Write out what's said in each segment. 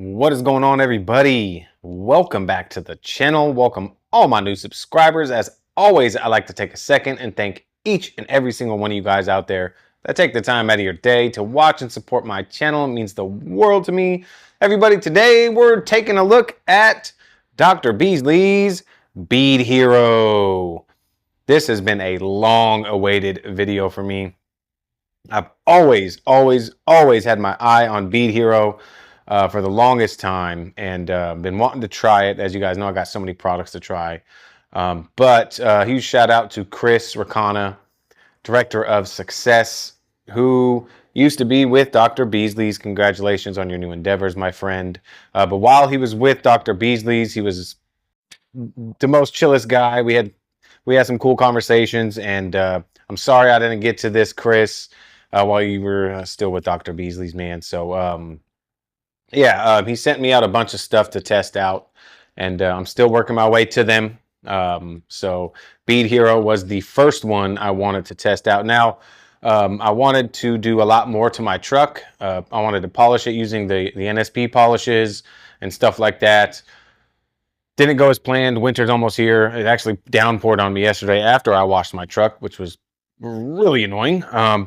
What is going on, everybody? Welcome back to the channel. Welcome all my new subscribers. As always, I like to take a second and thank each and every single one of you guys out there that take the time out of your day to watch and support my channel. It means the world to me. Everybody, today we're taking a look at Dr. Beasley's Bead Hero. This has been a long-awaited video for me. I've always had my eye on Bead Hero for the longest time, and been wanting to try it. As you guys know, I got so many products to try. But huge shout out to Chris Rakana, Director of Success, who used to be with Dr. Beasley's. Congratulations on your new endeavors, my friend. But while he was with Dr. Beasley's, he was the most chillest guy. We had some cool conversations, and I'm sorry I didn't get to this, Chris, while you were still with Dr. Beasley's, man. So he sent me out a bunch of stuff to test out, and I'm still working my way to them. So Bead Hero was the first one I wanted to test out. Now, I wanted to do a lot more to my truck. I wanted to polish it using the NSP polishes and stuff like that. Didn't go as planned. Winter's almost here. It actually downpoured on me yesterday after I washed my truck, which was really annoying. I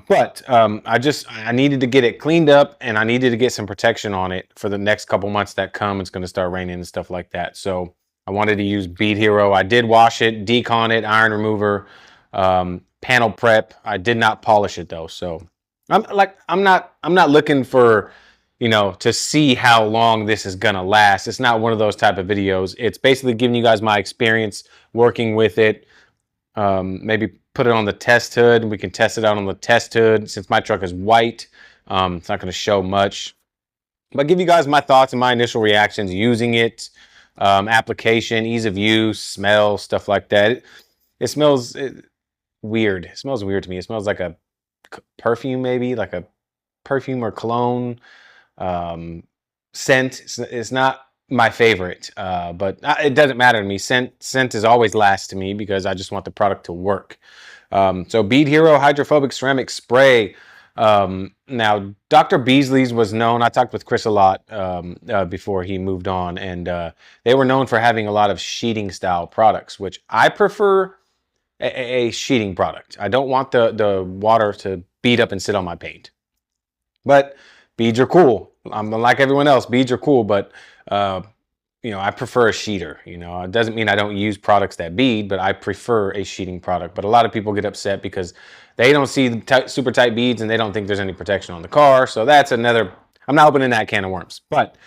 needed to get it cleaned up, and I needed to get some protection on it for the next couple months that come. It's going to start raining and stuff like that. So I wanted to use Bead Hero. I did wash it, decon it, iron remover, panel prep. I did not polish it though. So I'm not looking for, to see how long this is gonna last. It's not one of those type of videos. It's basically giving you guys my experience working with it. Maybe put it on the test hood, and we can test it out on the test hood. Since my truck is white, it's not going to show much, but give you guys my thoughts and my initial reactions using it, application, ease of use, smell, stuff like that. It smells weird. It smells weird to me. It smells like a perfume, maybe like a perfume or cologne scent. It's not my favorite, but it doesn't matter to me. Scent is always last to me because I just want the product to work. So Bead Hero Hydrophobic Ceramic Spray. Now, Dr. Beasley's was known, I talked with Chris a lot before he moved on, and they were known for having a lot of sheeting style products, which I prefer a sheeting product. I don't want the water to bead up and sit on my paint. But beads are cool. I'm like everyone else, beads are cool, but I prefer a sheeter. It doesn't mean I don't use products that bead, but I prefer a sheeting product. But a lot of people get upset because they don't see the super tight beads and they don't think there's any protection on the car. So that's another, I'm not opening that can of worms. But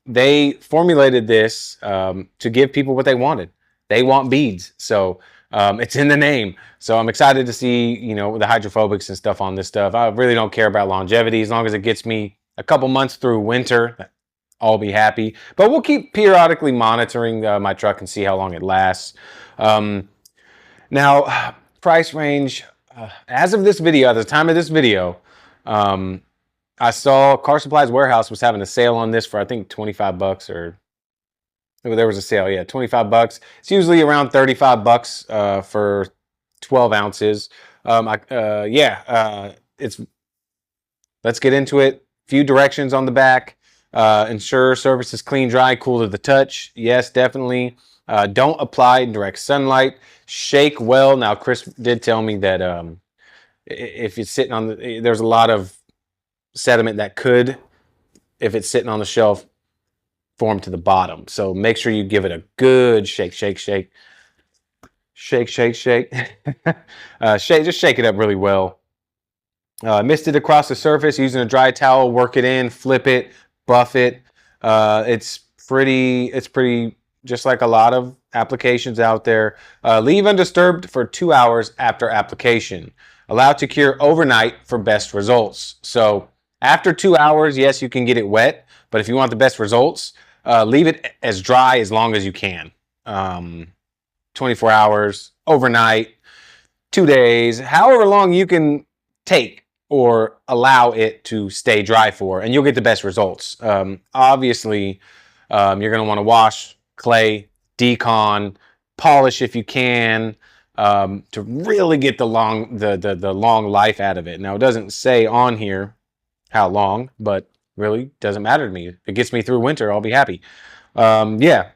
they formulated this to give people what they wanted. They want beads. So it's in the name. So I'm excited to see, the hydrophobics and stuff on this stuff. I really don't care about longevity. As long as it gets me a couple months through winter, I'll be happy. But we'll keep periodically monitoring my truck and see how long it lasts. Now, price range, as of this video, at the time of this video, I saw Car Supplies Warehouse was having a sale on this for, I think, 25 bucks, or there was a sale, yeah, 25 bucks. It's usually around 35 bucks for 12 ounces. Let's get into it. Few directions on the back. Ensure surface is clean, dry, cool to the touch. Yes, definitely. Don't apply in direct sunlight. Shake well. Now, Chris did tell me that if it's sitting on there's a lot of sediment that could, if it's sitting on the shelf, form to the bottom. So make sure you give it a good shake. Just shake it up really well. Mist it across the surface using a dry towel. Work it in, flip it, buff it. It's pretty just like a lot of applications out there. Leave undisturbed for 2 hours after application. Allow to cure overnight for best results. So after 2 hours, yes, you can get it wet, but if you want the best results, leave it as dry as long as you can. 24 hours, overnight, 2 days, however long you can take or allow it to stay dry for, and you'll get the best results. Obviously, you're going to want to wash, clay, decon, polish if you can, to really get the long life out of it. Now, it doesn't say on here how long, but really doesn't matter to me. If it gets me through winter, I'll be happy. Yeah,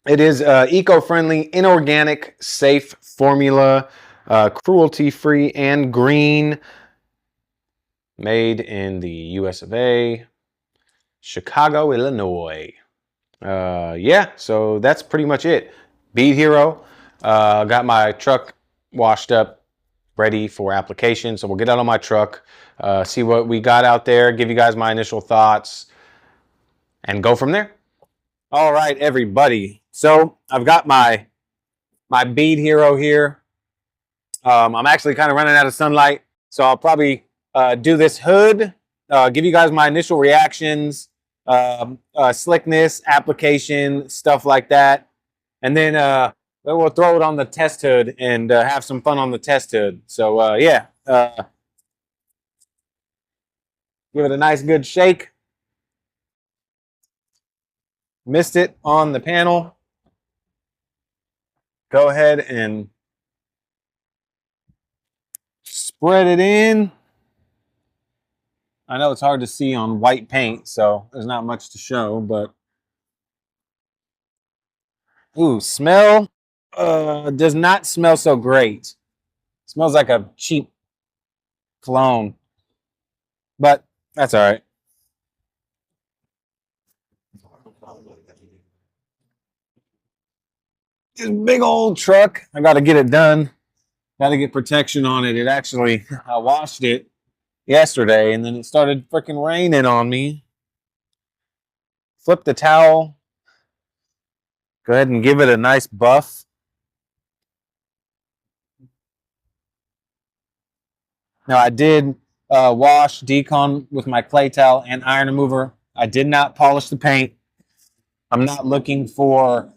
it is eco-friendly, inorganic, safe formula, cruelty-free and green, made in the US of A, Chicago, Illinois. Yeah, so that's pretty much it. Bead Hero. Got my truck washed up, ready for application. So we'll get out on my truck, see what we got out there, give you guys my initial thoughts, and go from there. All right, everybody. So I've got my Bead Hero here. I'm actually kind of running out of sunlight, so I'll probably do this hood, give you guys my initial reactions, slickness, application, stuff like that. And then we'll throw it on the test hood and have some fun on the test hood. So yeah, give it a nice good shake. Missed it on the panel. Go ahead and spread it in. I know it's hard to see on white paint, so there's not much to show, but ooh, smell does not smell so great. Smells like a cheap cologne, but that's all right. This big old truck, I got to get it done. Got to get protection on it. It actually, I washed it yesterday, and then it started freaking raining on me. Flip the towel. Go ahead and give it a nice buff. Now, I did wash, decon with my clay towel and iron remover. I did not polish the paint. I'm not looking for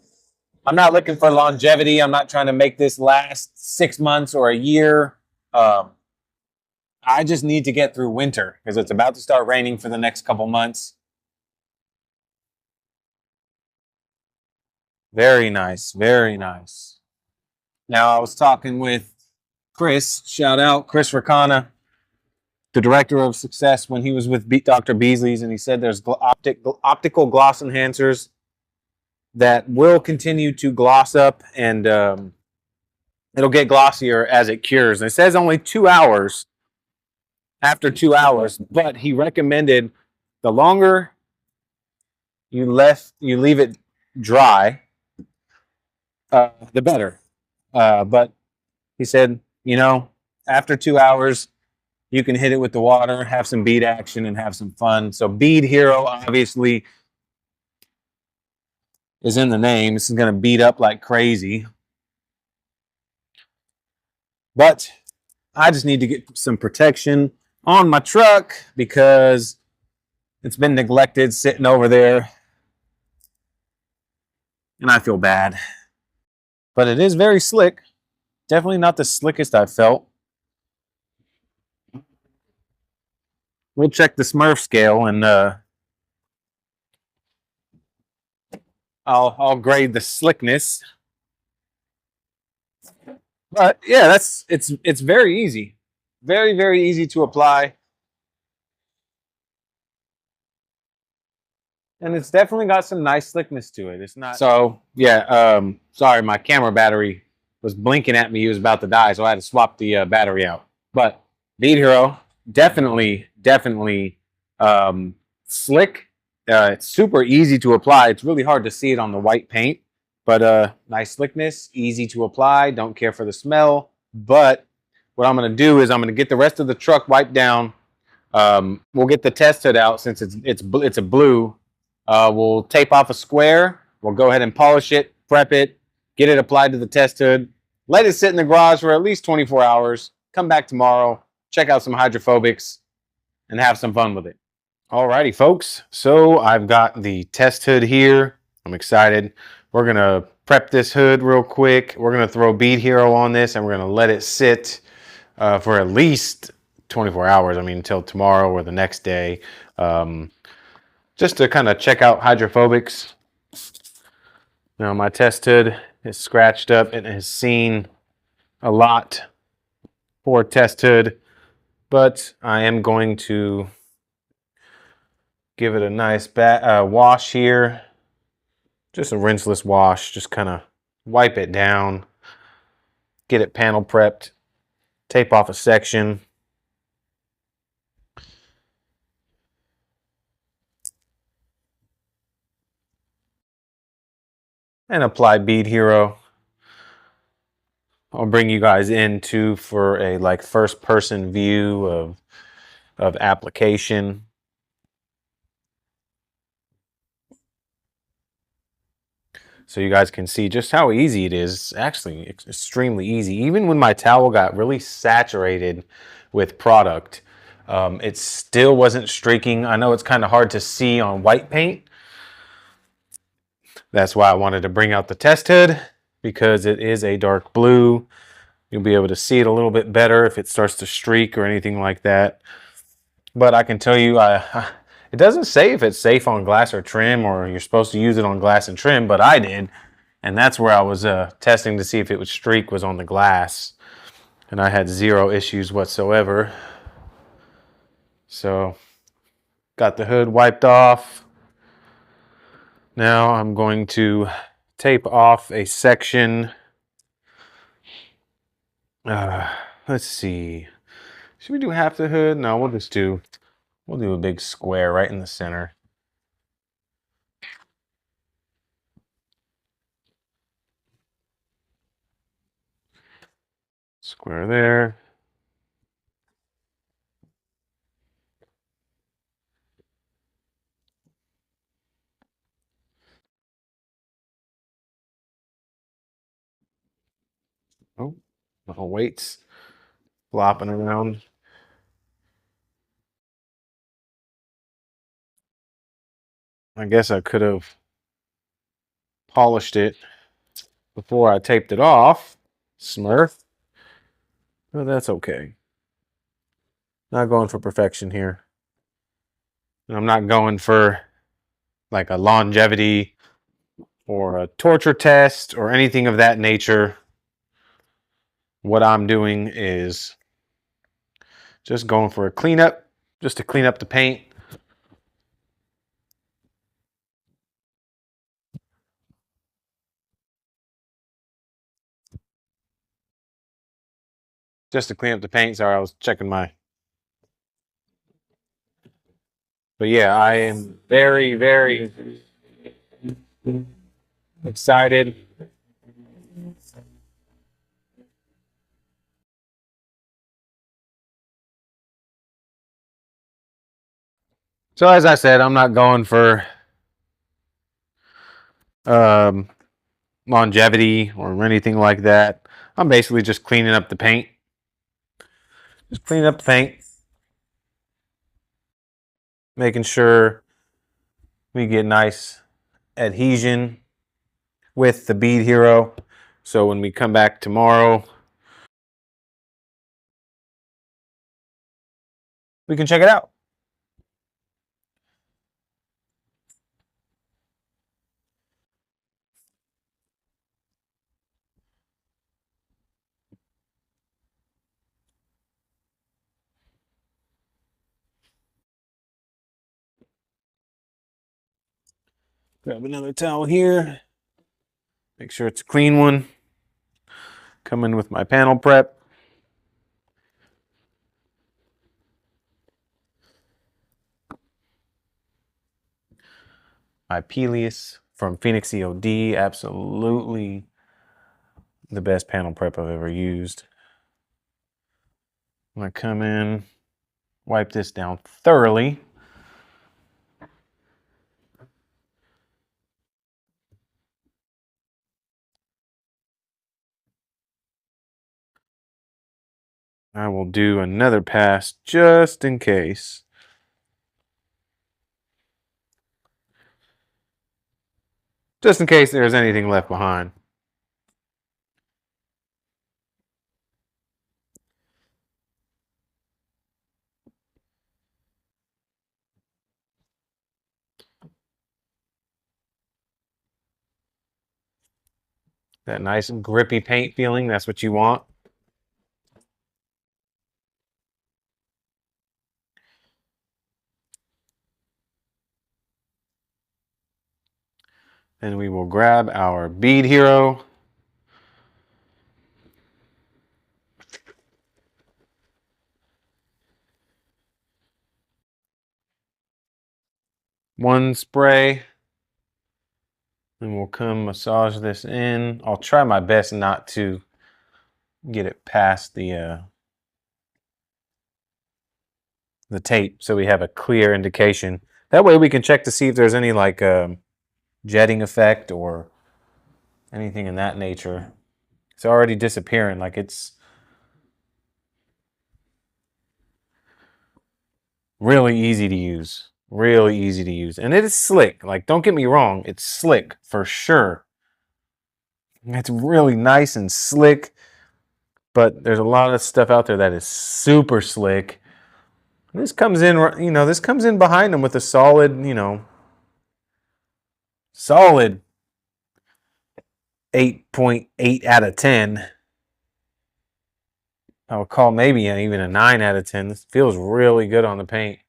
longevity. I'm not trying to make this last 6 months or a year. I just need to get through winter because it's about to start raining for the next couple months. Very nice, very nice. Now, I was talking with Chris, shout out Chris Racana, the director of success when he was with Dr. Beasley's, and he said there's optical gloss enhancers that will continue to gloss up, and it'll get glossier as it cures. And it says only 2 hours after 2 hours, but he recommended the longer you leave it dry, the better. But he said, you know, after 2 hours, you can hit it with the water, have some bead action, and have some fun. So Bead Hero, obviously, is in the name. This is going to bead up like crazy. But I just need to get some protection on my truck because it's been neglected, sitting over there. And I feel bad. But it is very slick. Definitely not the slickest I've felt. We'll check the Smurf scale and I'll grade the slickness. But yeah, it's very easy. Very, very easy to apply. And it's definitely got some nice slickness to it. It's not so yeah, sorry, my camera battery was blinking at me. He was about to die, so I had to swap the battery out. But Bead Hero, definitely slick. It's super easy to apply. It's really hard to see it on the white paint, but nice slickness, easy to apply. Don't care for the smell. But what I'm going to do is I'm going to get the rest of the truck wiped down. We'll get the test hood out since it's a blue. We'll tape off a square. We'll go ahead and polish it, prep it, get it applied to the test hood. Let it sit in the garage for at least 24 hours. Come back tomorrow, check out some hydrophobics, and have some fun with it. Alrighty, folks. So I've got the test hood here. I'm excited. We're going to prep this hood real quick. We're going to throw Bead Hero on this, and we're going to let it sit for at least 24 hours. I mean, until tomorrow or the next day. Just to kind of check out hydrophobics. Now, my test hood is scratched up and has seen a lot for test hood, but I am going to Give it a nice wash here. Just a rinseless wash. Just kind of wipe it down. Get it panel prepped. Tape off a section. And apply Bead Hero. I'll bring you guys into for a like first person view of application. So you guys can see just how easy it is. Actually, it's extremely easy. Even when my towel got really saturated with product, it still wasn't streaking. I know it's kind of hard to see on white paint. That's why I wanted to bring out the test hood, because it is a dark blue. You'll be able to see it a little bit better if it starts to streak or anything like that. But I can tell you, it doesn't say if it's safe on glass or trim, or you're supposed to use it on glass and trim, but I did. And that's where I was testing to see if it would streak was on the glass. And I had zero issues whatsoever. So, got the hood wiped off. Now I'm going to tape off a section. Let's see. Should we do half the hood? No, we'll do a big square right in the center. Square there. Oh, little weights flopping around. I guess I could have polished it before I taped it off. Smurf. But that's okay. Not going for perfection here. And I'm not going for like a longevity or a torture test or anything of that nature. What I'm doing is just going for a cleanup, just to clean up the paint. Just to clean up the paint. Sorry, I was checking my... But yeah, I am very, very excited. So as I said, I'm not going for longevity or anything like that. I'm basically just cleaning up the paint. Just cleaning up the paint. Making sure we get nice adhesion with the Bead Hero. So when we come back tomorrow, we can check it out. Grab another towel here. Make sure it's a clean one. Come in with my panel prep. My Beasley's from Phoenix EOD. Absolutely the best panel prep I've ever used. I'm going to come in, wipe this down thoroughly. I will do another pass just in case. Just in case there's anything left behind. That nice grippy paint feeling, that's what you want. And we will grab our bead hero. One spray. And we'll come massage this in. I'll try my best not to get it past the tape so we have a clear indication. That way we can check to see if there's any like jetting effect or anything in that nature. It's already disappearing, like it's really easy to use. Really easy to use. And it is slick. Like, don't get me wrong, it's slick for sure. It's really nice and slick, but there's a lot of stuff out there that is super slick. This comes in, you know, this comes in behind them with a solid, you know, solid 8.8 out of 10. I would call maybe even a 9 out of 10. This feels really good on the paint.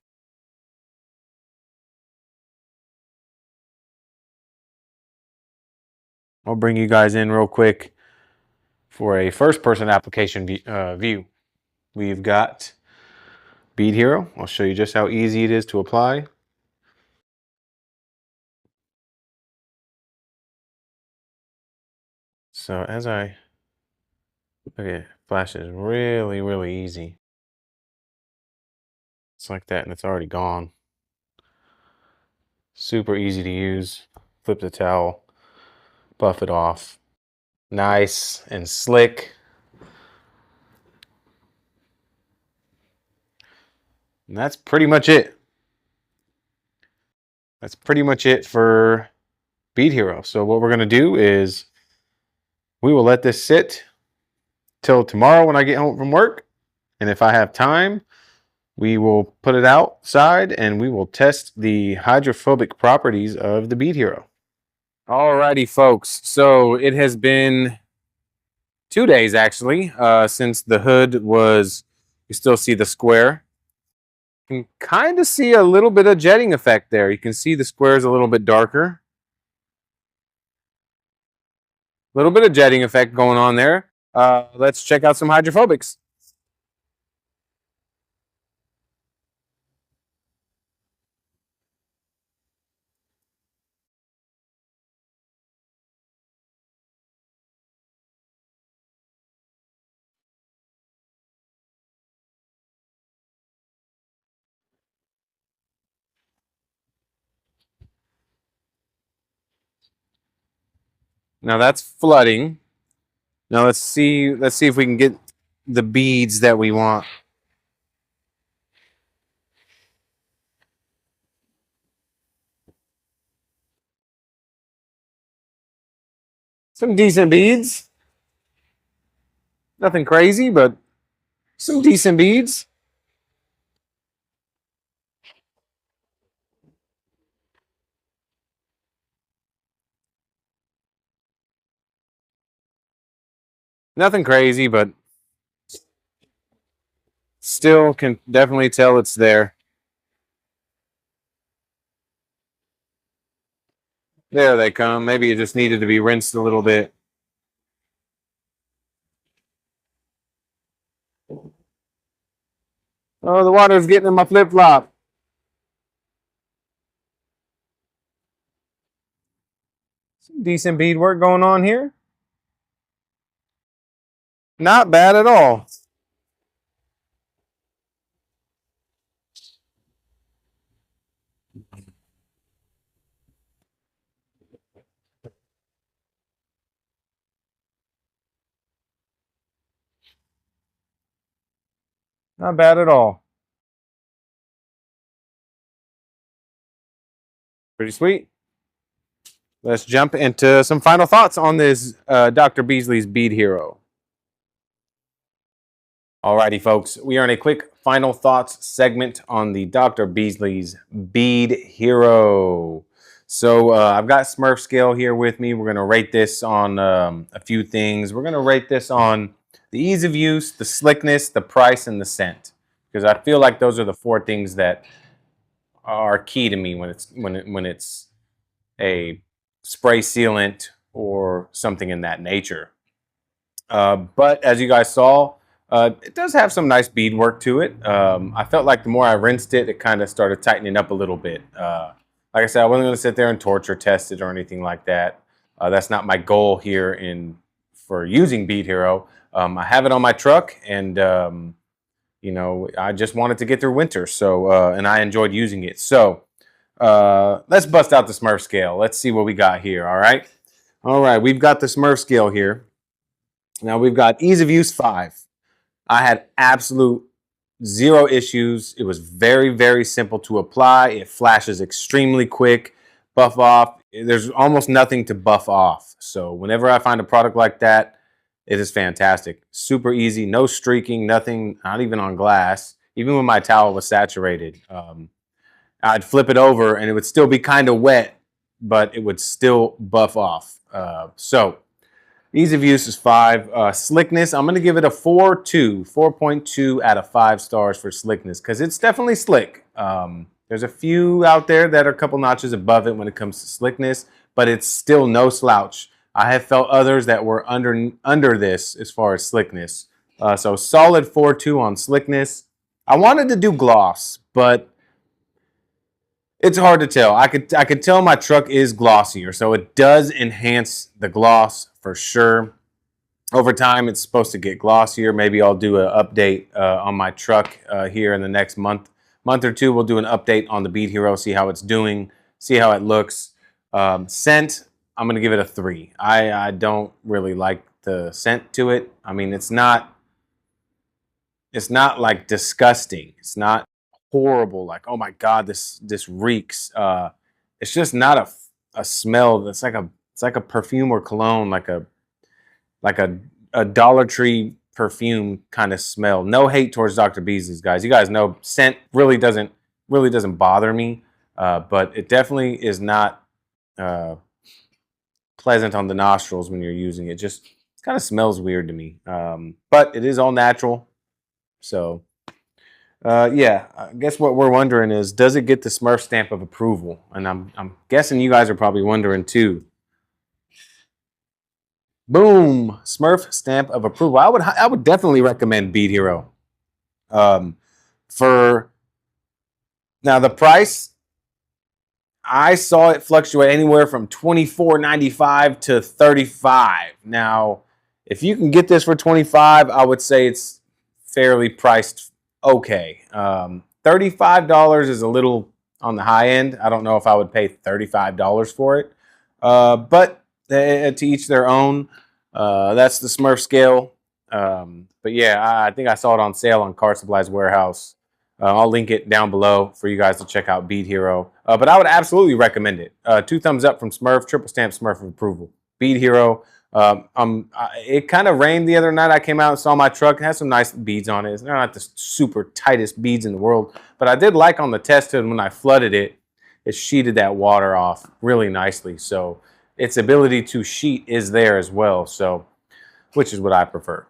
I'll bring you guys in real quick for a first-person application view. We've got Bead Hero. I'll show you just how easy it is to apply. So as I, okay, flash is really, really easy. It's like that and it's already gone. Super easy to use. Flip the towel, buff it off. Nice and slick. And that's pretty much it. That's pretty much it for Bead Hero. So what we're going to do is we will let this sit till tomorrow when I get home from work. And if I have time, we will put it outside and we will test the hydrophobic properties of the Bead Hero. Alrighty, folks. So it has been 2 days actually since the hood was, you still see the square. You can kind of see a little bit of jetting effect there. You can see the square is a little bit darker. A little bit of jetting effect going on there. Let's check out some hydrophobics. Now that's flooding. Now let's see if we can get the beads that we want. Some decent beads. Nothing crazy, but some decent beads. Nothing crazy, but still can definitely tell it's there. There they come. Maybe it just needed to be rinsed a little bit. Oh, the water's getting in my flip-flop. Some decent beadwork going on here. Not bad at all. Not bad at all. Pretty sweet. Let's jump into some final thoughts on this Dr. Beasley's Bead Hero. Alrighty, folks, we are in a quick final thoughts segment on the Dr. Beasley's Bead Hero. So I've got Smurf scale here with me. We're going to rate this on a few things. We're going to rate this on the ease of use, the slickness, the price, and the scent. Because I feel like those are the 4 things that are key to me when it's a spray sealant or something in that nature. But as you guys saw, it does have some nice beadwork to it. I felt like the more I rinsed it, it kind of started tightening up a little bit. Like I said, I wasn't going to sit there and torture test it or anything like that. That's not my goal here for using Bead Hero. I have it on my truck, and you know, I just wanted to get through winter, so and I enjoyed using it. So let's bust out the Smurf scale. Let's see what we got here. All right, we've got the Smurf scale here. Now we've got ease of use 5. I had absolute 0 issues. It was very, very simple to apply. It flashes extremely quick. Buff off. There's almost nothing to buff off. So whenever I find a product like that, it is fantastic. Super easy, no streaking, nothing, not even on glass. Even when my towel was saturated, I'd flip it over and it would still be kind of wet, but it would still buff off. So ease of use is 5. Slickness, I'm going to give it a 4.2 out of 5 stars for slickness, because it's definitely slick. There's a few out there that are a couple notches above it when it comes to slickness, but it's still no slouch. I have felt others that were under this as far as slickness. So solid 4.2 on slickness. I wanted to do gloss, but it's hard to tell. I could tell my truck is glossier, so it does enhance the gloss for sure. Over time, it's supposed to get glossier. Maybe I'll do an update on my truck here in the next month or two. We'll do an update on the Bead Hero, see how it's doing, see how it looks. Scent, I'm going to give it a 3. I don't really like the scent to it. I mean, it's not like disgusting. It's not horrible, like, oh my god, this reeks. It's just not a smell that's like a perfume or cologne, like a Dollar Tree perfume kind of smell. No hate towards Dr. Beasley's, guys. You guys know scent really doesn't bother me, but it definitely is not pleasant on the nostrils when you're using it. Just kind of smells weird to me. But it is all natural, so yeah, I guess what we're wondering is, does it get the Smurf stamp of approval? And I'm guessing you guys are probably wondering too. Boom, Smurf stamp of approval. I would definitely recommend Bead Hero. For now, the price, I saw it fluctuate anywhere from $24.95 to $35. Now, if you can get this for $25, I would say it's fairly priced okay. $35 is a little on the high end. I don't know if I would pay $35 for it, but to each their own. That's the Smurf scale. But yeah, I think I saw it on sale on Car Supply's Warehouse. I'll link it down below for you guys to check out Bead Hero. But I would absolutely recommend it. 2 thumbs up from Smurf, triple stamp Smurf of approval. Bead Hero. It kind of rained the other night. I came out and saw my truck. It has some nice beads on it. They're not the super tightest beads in the world, but I did like on the test hood when I flooded it, it sheeted that water off really nicely. So its ability to sheet is there as well. So, which is what I prefer.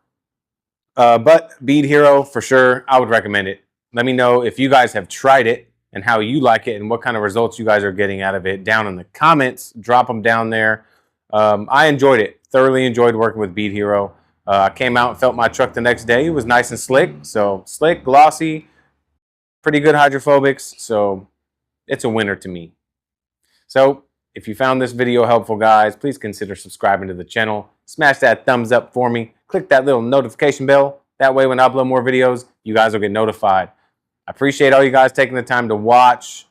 But Bead Hero, for sure, I would recommend it. Let me know if you guys have tried it and how you like it and what kind of results you guys are getting out of it down in the comments. Drop them down there. I enjoyed it. Thoroughly enjoyed working with Bead Hero. I came out and felt my truck the next day. It was nice and slick. So slick, glossy, pretty good hydrophobics. So it's a winner to me. So if you found this video helpful, guys, please consider subscribing to the channel. Smash that thumbs up for me. Click that little notification bell. That way when I upload more videos, you guys will get notified. I appreciate all you guys taking the time to watch.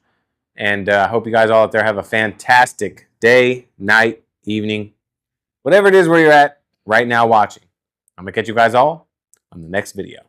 And I hope you guys all out there have a fantastic day, night, evening, whatever it is where you're at right now watching. I'm going to catch you guys all on the next video.